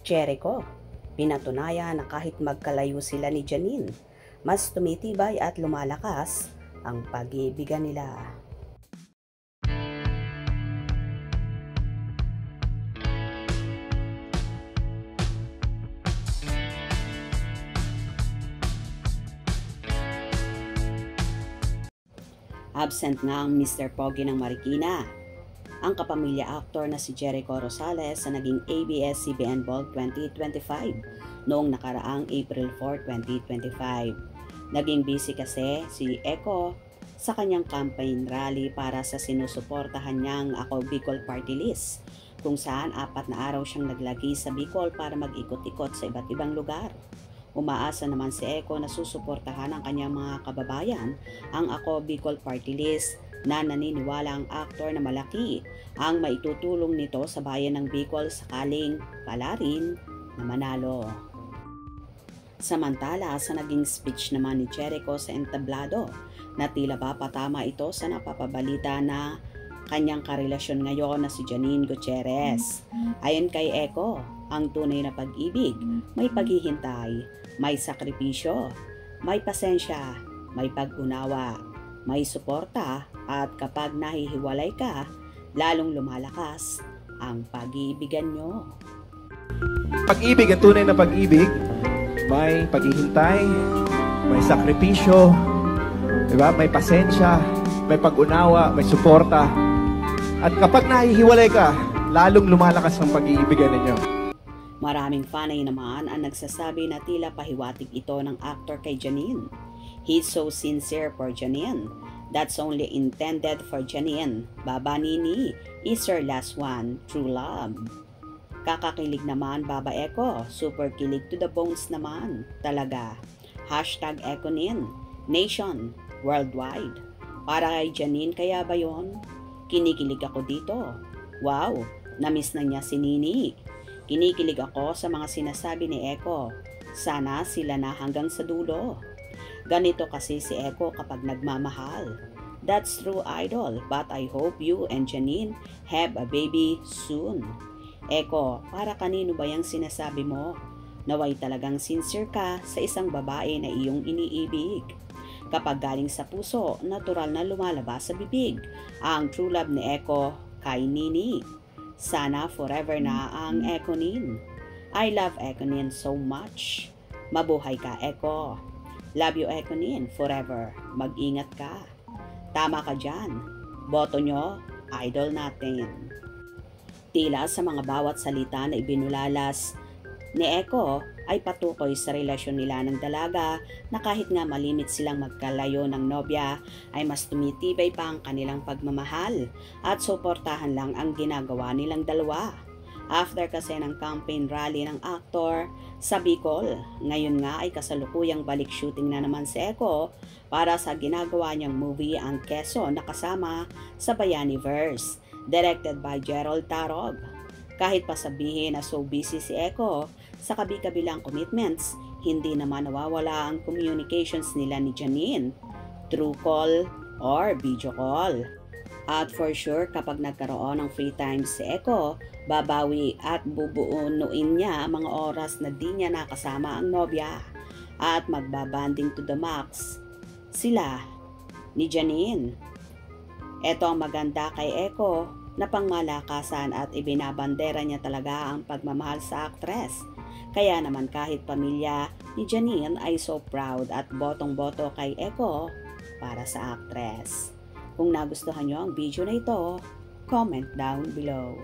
Jericho, pinatunayan na kahit magkalayo sila ni Janine, mas tumitibay at lumalakas ang pag-iibigan nila. Absent nga ang Mr. Pogi ng Marikina, ang kapamilya actor na si Jericho Rosales sa naging ABS-CBN Ball 2025 noong nakaraang April 4, 2025. Naging busy kasi si Eko sa kanyang campaign rally para sa sinusuportahan niyang Ako Bicol Party List, kung saan 4 na araw siyang naglagi sa Bicol para mag-ikot-ikot sa iba't ibang lugar. Umaasa naman si Eko na susuportahan ng kanyang mga kababayan ang Ako Bicol Party List na naniniwala ang aktor na malaki ang maitutulong nito sa bayan ng Bicol sakaling pala rin na manalo. Samantala, sa naging speech naman ni Jericho sa entablado na tila ba patama ito sa napapabalita na kanyang karelasyon ngayon na si Janine Gutierrez. Ayon kay Eko, ang tunay na pag-ibig, may paghihintay, may sakripisyo, may pasensya, may pag-unawa, may suporta, at kapag nahihiwalay ka, lalong lumalakas ang pag-iibigan nyo. Pag-ibig, ang tunay na pag-ibig, may paghihintay, may sakripisyo, diba? May pasensya, may pag-unawa, may suporta. At kapag nahihiwalay ka, lalong lumalakas ang pag-iibigan ninyo. Maraming fanay naman ang nagsasabi na tila pahiwatig ito ng actor kay Janine. He's so sincere for Janine. That's only intended for Janine. Baba Nini is her last one, true love. Kakakilig naman Baba Eko, super kilig to the bones naman. Talaga. Hashtag Ekonin, Nation, Worldwide. Para kay Janine kaya ba yun? Kinikilig ako dito. Wow, namiss na niya si Nini. Kinikilig ako sa mga sinasabi ni Eko. Sana sila na hanggang sa dulo. Ganito kasi si Eko kapag nagmamahal. That's true, idol, but I hope you and Janine have a baby soon. Eko, para kanino ba yung sinasabi mo? Naway talagang sincere ka sa isang babae na iyong iniibig. Kapag galing sa puso, natural na lumalabas sa bibig ang true love ni Eko kay Nini. Sana forever na ang Ekonin. I love Ekonin so much. Mabuhay ka, Eko. Love you, Ekonin, forever. Mag-ingat ka. Tama ka dyan. Boto nyo, idol natin. Tila sa mga bawat salita na ibinulalas ni Eko ay patukoy sa relasyon nila ng dalaga na kahit nga malimit silang magkalayo ng nobya ay mas tumitibay pa ang kanilang pagmamahal at suportahan lang ang ginagawa nilang dalawa. After kasi ng campaign rally ng aktor sa Bicol, ngayon nga ay kasalukuyang balik shooting na naman si Eko para sa ginagawa niyang movie Ang Quezon na kasama sa Bayaniverse, directed by Gerald Tarog. Kahit pa sabihin na so busy si Eko sa kabi-kabilang commitments, hindi naman nawawala ang communications nila ni Janine, through call or video call. At for sure, kapag nagkaroon ng free time si Eko, babawi at bubuunuin niya ang mga oras na di niya nakasama ang nobya at magbabanding to the max sila ni Janine. Ito ang maganda kay Eko na pangmalakasan at ibinabandera niya talaga ang pagmamahal sa aktres. Kaya naman kahit pamilya ni Janine ay so proud at botong-boto kay Eko para sa aktres. Kung nagustuhan nyo ang video na ito, comment down below.